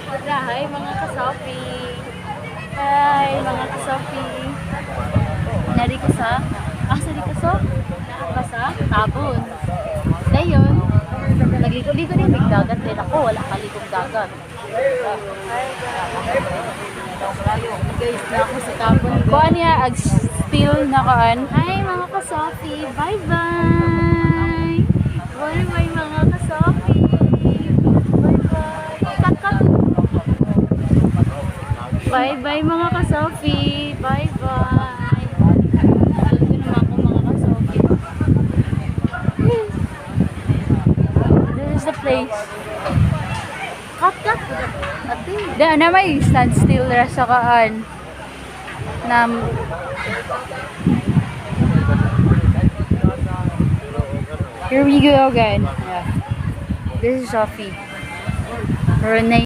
Hi mga kasopi. Hi mga kasopi. Nari ko sa sari ko so? Basa? Tabon. Dayon. Nagligo-ligo din big dagat din ako. Wala kaligong dagat. Guys, na ako sa tabon. Kuha niya ag still na kaan. Hi mga kasopi. Bye-bye. Bye-bye mga kasopi. Bye-bye mga ka-Sophie. Bye-bye. Doon naman ako mga ka-Sophie. This is the place. Cut. Dahil na may stand still rasakaan. Here we go again. Yeah. This is Sophie. Renee.